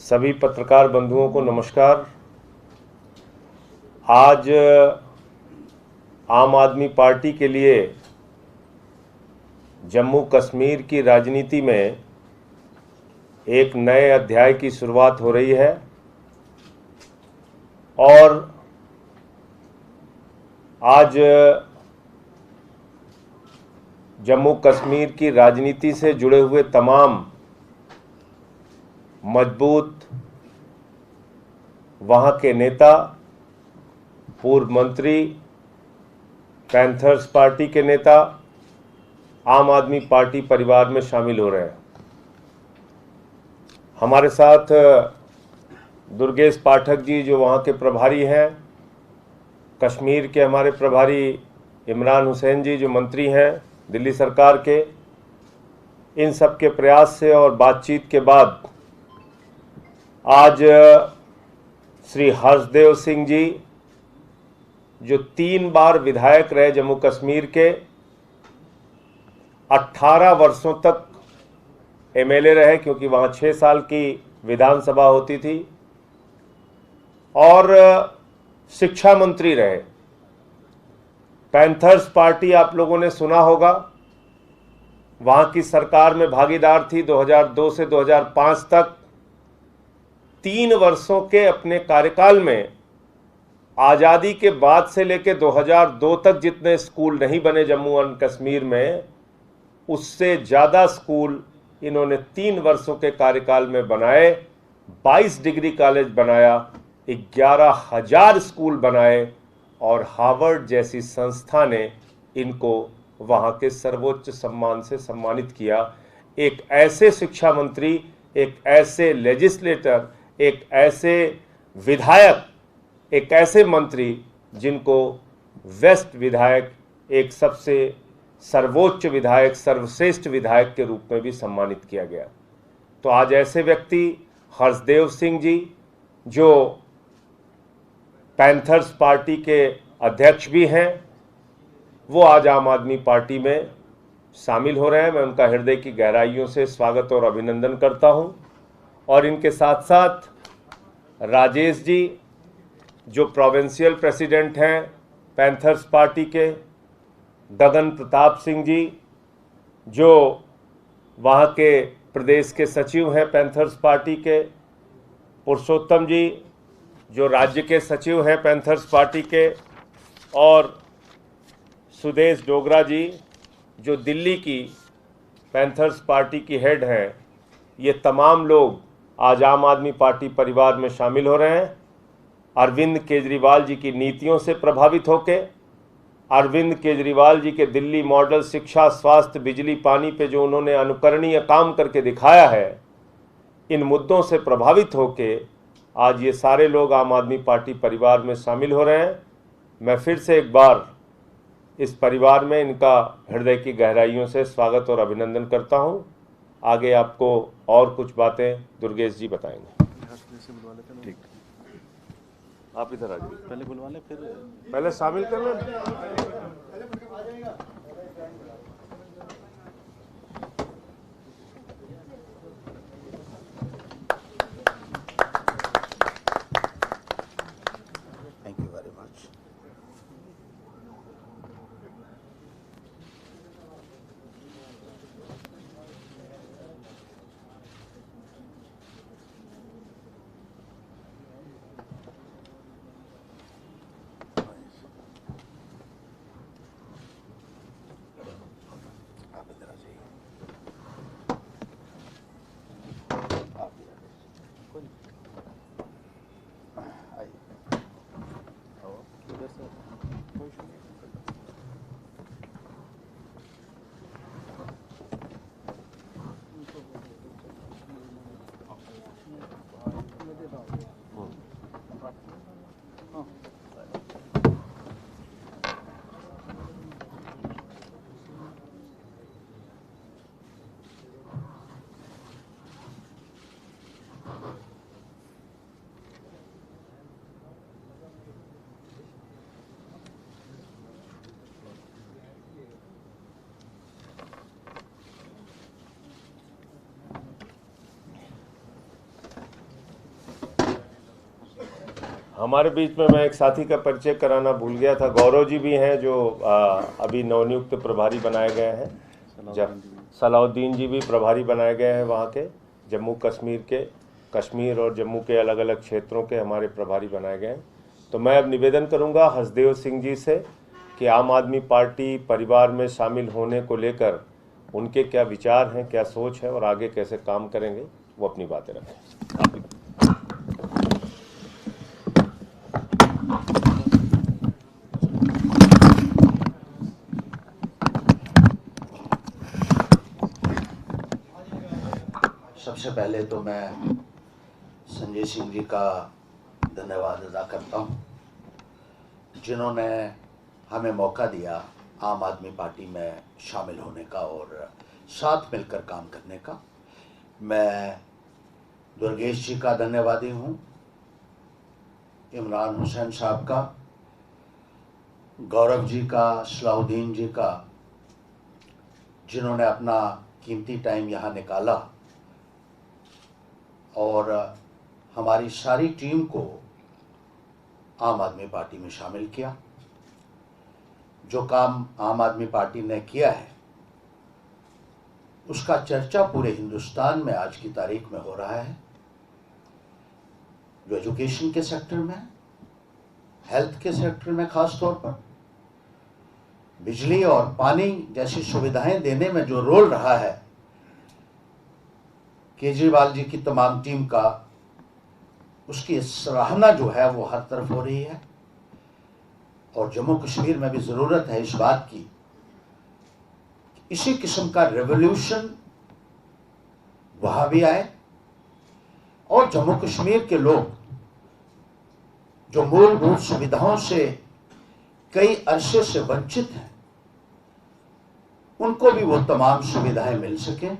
सभी पत्रकार बंधुओं को नमस्कार। आज आम आदमी पार्टी के लिए जम्मू कश्मीर की राजनीति में एक नए अध्याय की शुरुआत हो रही है और आज जम्मू कश्मीर की राजनीति से जुड़े हुए तमाम मजबूत वहां के नेता, पूर्व मंत्री, पैंथर्स पार्टी के नेता आम आदमी पार्टी परिवार में शामिल हो रहे हैं। हमारे साथ दुर्गेश पाठक जी जो वहाँ के प्रभारी हैं, कश्मीर के हमारे प्रभारी इमरान हुसैन जी जो मंत्री हैं दिल्ली सरकार के, इन सब के प्रयास से और बातचीत के बाद आज श्री हर्षदेव सिंह जी जो 3 बार विधायक रहे जम्मू कश्मीर के, 18 वर्षों तक एमएलए रहे क्योंकि वहाँ 6 साल की विधानसभा होती थी, और शिक्षा मंत्री रहे। पैंथर्स पार्टी आप लोगों ने सुना होगा, वहाँ की सरकार में भागीदार थी 2002 से 2005 तक। 3 वर्षों के अपने कार्यकाल में आज़ादी के बाद से लेकर 2002 तक जितने स्कूल नहीं बने जम्मू एंड कश्मीर में, उससे ज़्यादा स्कूल इन्होंने 3 वर्षों के कार्यकाल में बनाए। 22 डिग्री कॉलेज बनाया, 11,000 स्कूल बनाए और हार्वर्ड जैसी संस्था ने इनको वहाँ के सर्वोच्च सम्मान से सम्मानित किया। एक ऐसे शिक्षा मंत्री, एक ऐसे लेजिस्लेटर, एक ऐसे विधायक, एक ऐसे मंत्री जिनको वेस्ट विधायक, एक सबसे सर्वोच्च विधायक, सर्वश्रेष्ठ विधायक के रूप में भी सम्मानित किया गया। तो आज ऐसे व्यक्ति हर्षदेव सिंह जी जो पैंथर्स पार्टी के अध्यक्ष भी हैं, वो आज आम आदमी पार्टी में शामिल हो रहे हैं। मैं उनका हृदय की गहराइयों से स्वागत और अभिनंदन करता हूं। और इनके साथ साथ राजेश जी जो प्रोविंशियल प्रेसिडेंट हैं पैंथर्स पार्टी के, गगन प्रताप सिंह जी जो वहाँ के प्रदेश के सचिव हैं पैंथर्स पार्टी के, पुरुषोत्तम जी जो राज्य के सचिव हैं पैंथर्स पार्टी के, और सुदेश डोगरा जी जो दिल्ली की पैंथर्स पार्टी की हेड हैं। ये तमाम लोग आज आम आदमी पार्टी परिवार में शामिल हो रहे हैं। अरविंद केजरीवाल जी की नीतियों से प्रभावित होकर, अरविंद केजरीवाल जी के दिल्ली मॉडल शिक्षा, स्वास्थ्य, बिजली, पानी पे जो उन्होंने अनुकरणीय काम करके दिखाया है, इन मुद्दों से प्रभावित होकर आज ये सारे लोग आम आदमी पार्टी परिवार में शामिल हो रहे हैं। मैं फिर से एक बार इस परिवार में इनका हृदय की गहराइयों से स्वागत और अभिनंदन करता हूं। आगे आपको और कुछ बातें दुर्गेश जी बताएंगे। ठीक, आप इधर आ जाइए। पहले बुलवा ले, फिर पहले शामिल कर लें। Thank you very much. हमारे बीच में मैं एक साथी का परिचय कराना भूल गया था। गौरव जी भी हैं जो अभी नवनियुक्त प्रभारी बनाए गए हैं। सलाउद्दीन जी भी प्रभारी बनाए गए हैं, वहाँ के जम्मू कश्मीर के, कश्मीर और जम्मू के अलग अलग क्षेत्रों के हमारे प्रभारी बनाए गए हैं। तो मैं अब निवेदन करूँगा हसदेव सिंह जी से कि आम आदमी पार्टी परिवार में शामिल होने को लेकर उनके क्या विचार हैं, क्या सोच है और आगे कैसे काम करेंगे, वो अपनी बातें रखें। सबसे पहले तो मैं संजय सिंह जी का धन्यवाद अदा करता हूं, जिन्होंने हमें मौका दिया आम आदमी पार्टी में शामिल होने का और साथ मिलकर काम करने का। मैं दुर्गेश जी का धन्यवादी हूं, इमरान हुसैन साहब का, गौरव जी का, सलाउद्दीन जी का, जिन्होंने अपना कीमती टाइम यहाँ निकाला और हमारी सारी टीम को आम आदमी पार्टी में शामिल किया। जो काम आम आदमी पार्टी ने किया है उसका चर्चा पूरे हिंदुस्तान में आज की तारीख में हो रहा है। जो एजुकेशन के सेक्टर में, हेल्थ के सेक्टर में, खास तौर पर बिजली और पानी जैसी सुविधाएं देने में जो रोल रहा है केजरीवाल जी की तमाम टीम का, उसकी सराहना जो है वो हर तरफ हो रही है। और जम्मू कश्मीर में भी ज़रूरत है इस बात की, इसी किस्म का रेवोल्यूशन वहाँ भी आए और जम्मू कश्मीर के लोग जो मूलभूत सुविधाओं से कई अरसे से वंचित हैं, उनको भी वो तमाम सुविधाएं मिल सकें,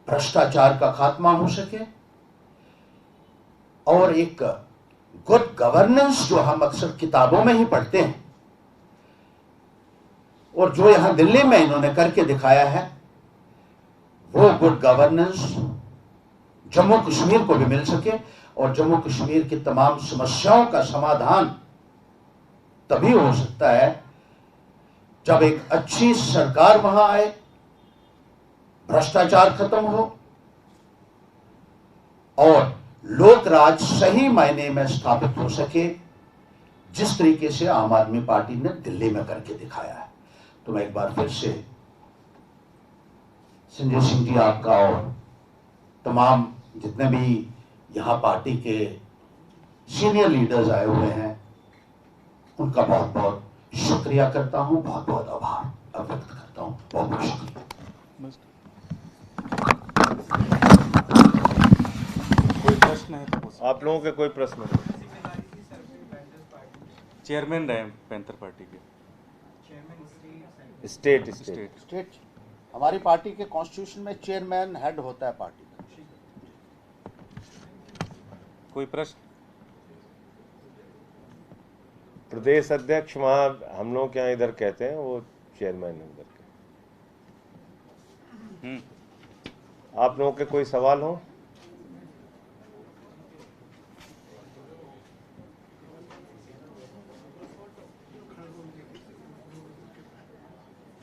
भ्रष्टाचार का खात्मा हो सके और एक गुड गवर्नेंस जो हम अक्सर किताबों में ही पढ़ते हैं और जो यहां दिल्ली में इन्होंने करके दिखाया है, वो गुड गवर्नेंस जम्मू कश्मीर को भी मिल सके और जम्मू कश्मीर की तमाम समस्याओं का समाधान तभी हो सकता है जब एक अच्छी सरकार वहां आए, भ्रष्टाचार खत्म हो और लोक राज सही मायने में स्थापित हो सके, जिस तरीके से आम आदमी पार्टी ने दिल्ली में करके दिखाया है। तो मैं एक बार फिर से संजय सिंह जी आपका और तमाम जितने भी यहां पार्टी के सीनियर लीडर्स आए हुए हैं उनका बहुत बहुत शुक्रिया करता हूं, बहुत बहुत आभार व्यक्त करता हूं। बहुत बहुत शुक्रिया। कोई प्रश्न है तो पूछो। आप लोगों के कोई प्रश्न है? चेयरमैन रहे पैंथर पार्टी के स्टेट स्टेट हमारी पार्टी के कॉन्स्टिट्यूशन में चेयरमैन हेड होता है पार्टी का। कोई प्रश्न? प्रदेश अध्यक्ष वहाँ हम लोग क्या इधर कहते हैं, वो चेयरमैन है उधर के। आप लोगों के कोई सवाल हो?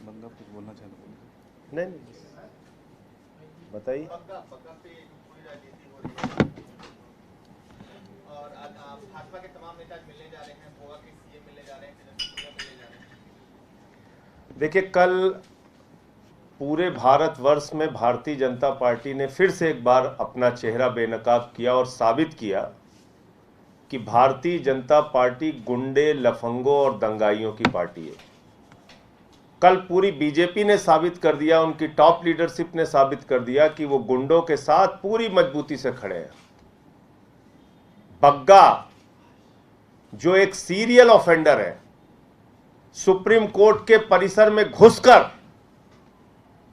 बंदा कुछ बोलना चाहता है? नहीं, बताइए। और भाजपा के तमाम नेता मिलने जा रहे हैं, गोवा के सीएम मिलने जा रहे हैं, मिलने जा रहे हैं। देखिए, कल पूरे भारतवर्ष में भारतीय जनता पार्टी ने फिर से एक बार अपना चेहरा बेनकाब किया और साबित किया कि भारतीय जनता पार्टी गुंडे, लफंगों और दंगाइयों की पार्टी है। कल पूरी बीजेपी ने साबित कर दिया, उनकी टॉप लीडरशिप ने साबित कर दिया कि वो गुंडों के साथ पूरी मजबूती से खड़े हैं। बग्गा जो एक सीरियल ऑफेंडर है, सुप्रीम कोर्ट के परिसर में घुसकर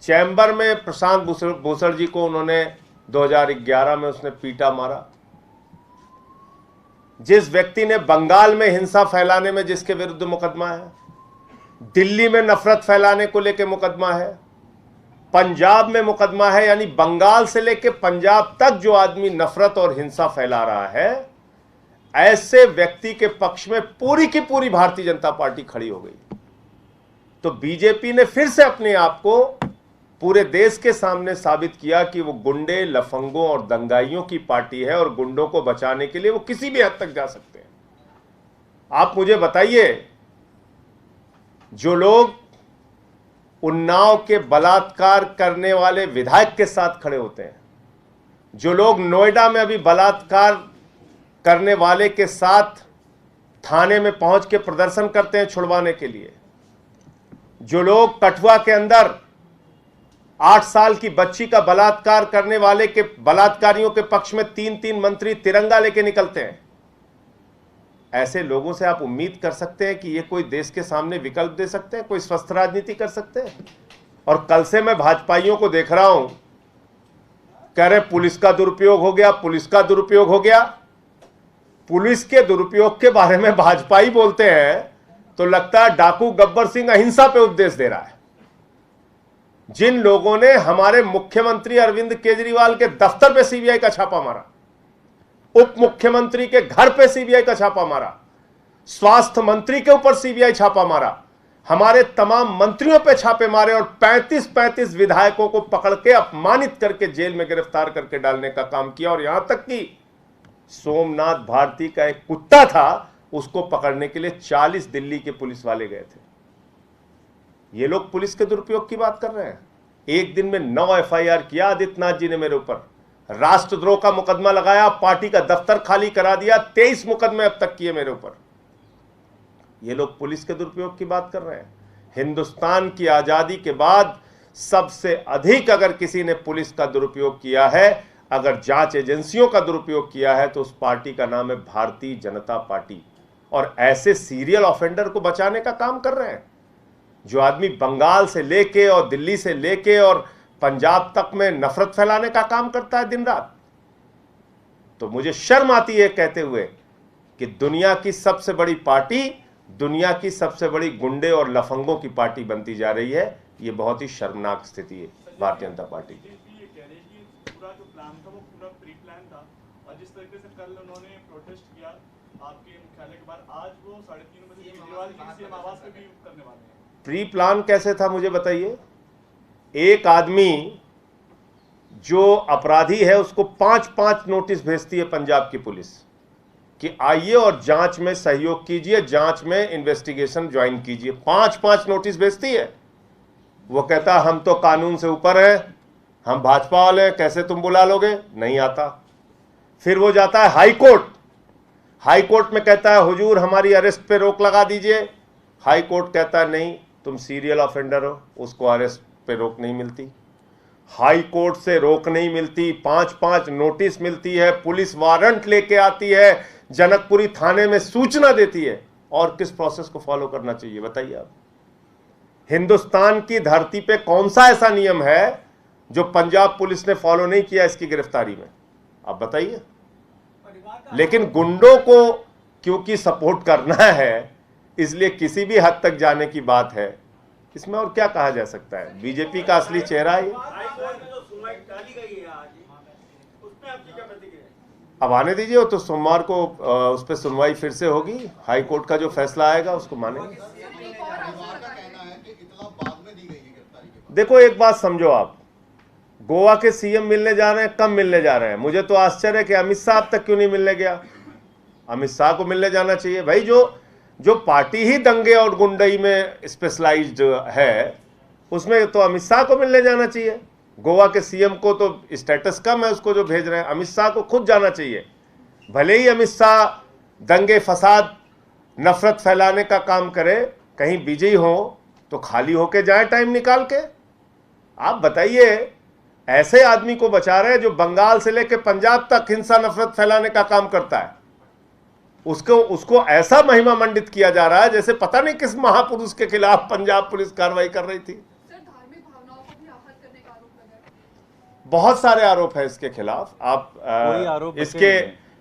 चैम्बर में प्रशांत भूषण जी को उन्होंने 2011 में उसने पीटा मारा। जिस व्यक्ति ने बंगाल में हिंसा फैलाने में जिसके विरुद्ध मुकदमा है, दिल्ली में नफरत फैलाने को लेकर मुकदमा है, पंजाब में मुकदमा है, यानी बंगाल से लेकर पंजाब तक जो आदमी नफरत और हिंसा फैला रहा है, ऐसे व्यक्ति के पक्ष में पूरी की पूरी भारतीय जनता पार्टी खड़ी हो गई। तो बीजेपी ने फिर से अपने आप को पूरे देश के सामने साबित किया कि वो गुंडे, लफंगों और दंगाइयों की पार्टी है और गुंडों को बचाने के लिए वो किसी भी हद तक जा सकते हैं। आप मुझे बताइए, जो लोग उन्नाव के बलात्कार करने वाले विधायक के साथ खड़े होते हैं, जो लोग नोएडा में अभी बलात्कार करने वाले के साथ थाने में पहुंच के प्रदर्शन करते हैं छुड़वाने के लिए, जो लोग कठुआ के अंदर 8 साल की बच्ची का बलात्कार करने वाले के बलात्कारियों के पक्ष में 3-3 मंत्री तिरंगा लेके निकलते हैं, ऐसे लोगों से आप उम्मीद कर सकते हैं कि ये कोई देश के सामने विकल्प दे सकते हैं, कोई स्वस्थ राजनीति कर सकते हैं? और कल से मैं भाजपाइयों को देख रहा हूं, कह रहे पुलिस का दुरुपयोग हो गया, पुलिस का दुरुपयोग हो गया। पुलिस के दुरुपयोग के बारे में भाजपाई बोलते हैं तो लगता है डाकू गब्बर सिंह अहिंसा पे उपदेश दे रहा है। जिन लोगों ने हमारे मुख्यमंत्री अरविंद केजरीवाल के दफ्तर पे सीबीआई का छापा मारा, उप मुख्यमंत्री के घर पे सीबीआई का छापा मारा, स्वास्थ्य मंत्री के ऊपर सीबीआई छापा मारा, हमारे तमाम मंत्रियों पे छापे मारे और 35-35 विधायकों को पकड़ के अपमानित करके जेल में गिरफ्तार करके डालने का काम किया। और यहां तक कि सोमनाथ भारती का एक कुत्ता था, उसको पकड़ने के लिए 40 दिल्ली के पुलिस वाले गए थे। ये लोग पुलिस के दुरुपयोग की बात कर रहे हैं। एक दिन में 9 एफआईआर किया आदित्यनाथ जी ने मेरे ऊपर, राष्ट्रद्रोह का मुकदमा लगाया, पार्टी का दफ्तर खाली करा दिया, 23 मुकदमे अब तक किए मेरे ऊपर। ये लोग पुलिस के दुरुपयोग की बात कर रहे हैं। हिंदुस्तान की आजादी के बाद सबसे अधिक अगर किसी ने पुलिस का दुरुपयोग किया है, अगर जांच एजेंसियों का दुरुपयोग किया है, तो उस पार्टी का नाम है भारतीय जनता पार्टी। और ऐसे सीरियल ऑफेंडर को बचाने का काम कर रहे हैं। जो आदमी बंगाल से लेके और दिल्ली से लेके और पंजाब तक में नफरत फैलाने का काम करता है दिन रात, तो मुझे शर्म आती है कहते हुए कि दुनिया की सबसे बड़ी पार्टी, दुनिया की सबसे बड़ी गुंडे और लफंगों की पार्टी बनती जा रही है। ये बहुत ही शर्मनाक स्थिति है भारतीय जनता पार्टी की। ये कह रही है कि पूरा जो प्लान था वो पूरा प्री प्लान था, और जिस तरीके से कल उन्होंने प्रोटेस्ट किया आपके मुख्यालय के बाहर, आज वो 3:30 बजे केजरीवाल की सीएम आवास पे भी करने वाले हैं। प्री प्लान कैसे था मुझे बताइए? एक आदमी जो अपराधी है उसको 5-5 नोटिस भेजती है पंजाब की पुलिस कि आइए और जांच में सहयोग कीजिए, जांच में इन्वेस्टिगेशन ज्वाइन कीजिए। 5-5 नोटिस भेजती है। वो कहता हम तो कानून से ऊपर हैं, हम भाजपा वाले हैं, कैसे तुम बुला लोगे? नहीं आता। फिर वो जाता है हाई कोर्ट, हाई कोर्ट में कहता है हुजूर हमारी अरेस्ट पे रोक लगा दीजिए। हाई कोर्ट कहता है नहीं, तुम सीरियल ऑफेंडर हो, उसको अरेस्ट पे रोक नहीं मिलती। हाई कोर्ट से रोक नहीं मिलती, 5-5 नोटिस मिलती है, पुलिस वारंट लेके आती है, जनकपुरी थाने में सूचना देती है। और किस प्रोसेस को फॉलो करना चाहिए बताइए आप? हिंदुस्तान की धरती पे कौन सा ऐसा नियम है जो पंजाब पुलिस ने फॉलो नहीं किया इसकी गिरफ्तारी में? आप बताइए। लेकिन गुंडों को क्योंकि सपोर्ट करना है, इसलिए किसी भी हद तक जाने की बात है। इसमें और क्या कहा जा सकता है? बीजेपी का असली चेहरा है। अब आने दीजिए, वो तो सोमवार को उस पर सुनवाई फिर से होगी। हाई कोर्ट का जो फैसला आएगा उसको मानेंगे। देखो एक बात समझो आप, गोवा के सीएम मिलने जा रहे हैं, कब मिलने जा रहे हैं? मुझे तो आश्चर्य है कि अमित शाह अब तक क्यों नहीं मिलने गया। अमित शाह को मिलने जाना चाहिए भाई। जो पार्टी ही दंगे और गुंडई में स्पेशलाइज्ड है, उसमें तो अमित शाह को मिलने जाना चाहिए। गोवा के सीएम को तो स्टेटस कम है उसको जो भेज रहे हैं। अमित शाह को खुद जाना चाहिए। भले ही अमित शाह दंगे फसाद नफरत फैलाने का काम करे, कहीं बिजी हो तो खाली होके जाए टाइम निकाल के। आप बताइए, ऐसे आदमी को बचा रहे हैं जो बंगाल से लेकर पंजाब तक हिंसा नफरत फैलाने का काम करता है। उसको ऐसा महिमा मंडित किया जा रहा है जैसे पता नहीं किस महापुरुष के खिलाफ पंजाब पुलिस कार्रवाई कर रही थी। सर, धार्मिक भावनाओं को भी आहत करने का आरोप लगा है। बहुत सारे आरोप है इसके खिलाफ। आप कोई आरोप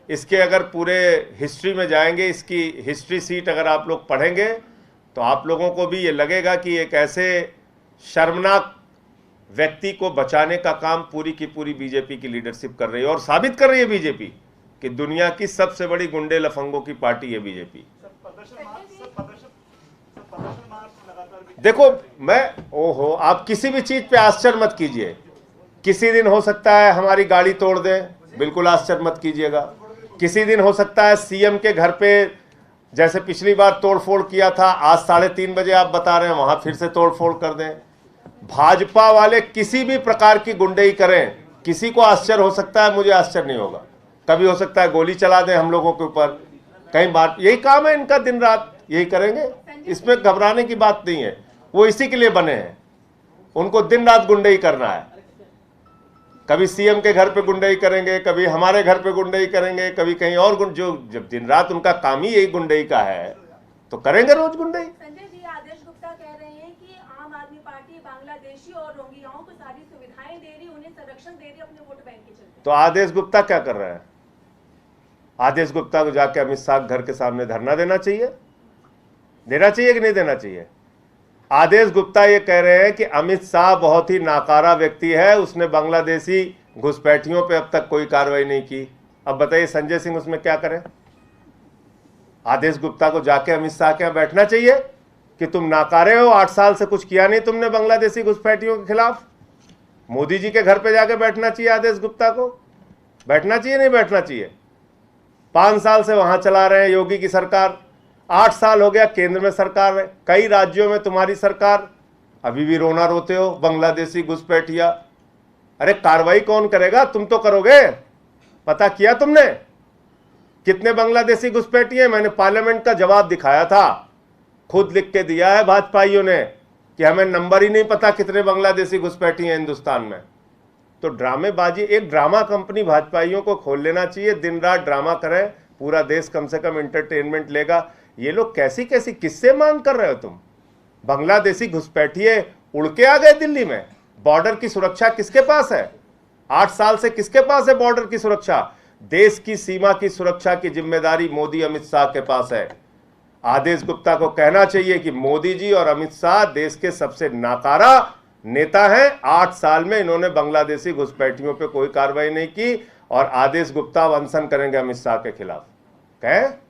इसके अगर पूरे हिस्ट्री में जाएंगे, इसकी हिस्ट्री सीट अगर आप लोग पढ़ेंगे तो आप लोगों को भी ये लगेगा कि एक ऐसे शर्मनाक व्यक्ति को बचाने का काम पूरी की पूरी बीजेपी की लीडरशिप कर रही है। और साबित कर रही है बीजेपी कि दुनिया की सबसे बड़ी गुंडे लफंगों की पार्टी है बीजेपी। प्रदर्शन मार्च लगातार भी देखो ओहो, आप किसी भी चीज पे आश्चर्य मत कीजिए। किसी दिन हो सकता है हमारी गाड़ी तोड़ दें, बिल्कुल आश्चर्य मत कीजिएगा। किसी दिन हो सकता है सीएम के घर पे जैसे पिछली बार तोड़फोड़ किया था, आज 3:30 बजे आप बता रहे हैं वहां फिर से तोड़फोड़ कर दें। भाजपा वाले किसी भी प्रकार की गुंडई करें, किसी को आश्चर्य हो सकता है, मुझे आश्चर्य नहीं होगा। कभी हो सकता है गोली चला दें हम लोगों के ऊपर, कई बार यही काम है इनका, दिन रात यही करेंगे, इसमें घबराने की बात नहीं है। वो इसी के लिए बने हैं, उनको दिन रात गुंडई करना है। कभी सीएम के घर पे गुंडई करेंगे, कभी हमारे घर पे गुंडई करेंगे, कभी कहीं और जो जब दिन रात उनका काम ही यही गुंडई का है तो करेंगे रोज गुंडई। संजय जी, आदेश गुप्ता कह रहे हैं कि आम आदमी पार्टी बांग्लादेशी और रोहिंग्याओं को सारी सुविधाएं दे रही, उन्हें संरक्षण दे रही अपने वोट बैंक के चलते। तो आदेश गुप्ता क्या कर रहे हैं? आदेश गुप्ता को जाके अमित शाह घर के सामने धरना देना चाहिए कि नहीं देना चाहिए? आदेश गुप्ता ये कह रहे हैं कि अमित शाह बहुत ही नाकारा व्यक्ति है, उसने बांग्लादेशी घुसपैठियों पे अब तक कोई कार्रवाई नहीं की। अब बताइए संजय सिंह उसमें क्या करें? आदेश गुप्ता को जाके अमित शाह के यहाँ बैठना चाहिए कि तुम नाकारे हो, 8 साल से कुछ किया नहीं तुमने बांग्लादेशी घुसपैठियों के खिलाफ। मोदी जी के घर पे जाके बैठना चाहिए आदेश गुप्ता को, बैठना चाहिए नहीं बैठना चाहिए? 5 साल से वहां चला रहे हैं योगी की सरकार, 8 साल हो गया केंद्र में सरकार है, कई राज्यों में तुम्हारी सरकार, अभी भी रोना रोते हो बांग्लादेशी घुसपैठिया। अरे कार्रवाई कौन करेगा? तुम तो करोगे। पता किया तुमने कितने बांग्लादेशी घुसपैठिए? मैंने पार्लियामेंट का जवाब दिखाया था, खुद लिख के दिया है भाजपाइयों ने कि हमें नंबर ही नहीं पता कितने बांग्लादेशी घुसपैठी हैं हिंदुस्तान में। तो ड्रामेबाजी, एक ड्रामा कंपनी भाजपाइयों को खोल लेना चाहिए, दिन रात ड्रामा करें, पूरा देश कम से कम एंटरटेनमेंट लेगा। ये लोग कैसी कैसी किससे मांग कर रहे हो तुम? बांग्लादेशी घुसपैठिए उड़ के आ गए दिल्ली में। बॉर्डर की सुरक्षा किसके पास है? 8 साल से किसके पास है बॉर्डर की सुरक्षा? देश की सीमा की सुरक्षा की जिम्मेदारी मोदी अमित शाह के पास है। आदेश गुप्ता को कहना चाहिए कि मोदी जी और अमित शाह देश के सबसे नाकारा नेता हैं। 8 साल में इन्होंने बांग्लादेशी घुसपैठियों पे कोई कार्रवाई नहीं की और आदेश गुप्ता अनशन करेंगे अमित शाह के खिलाफ। कहें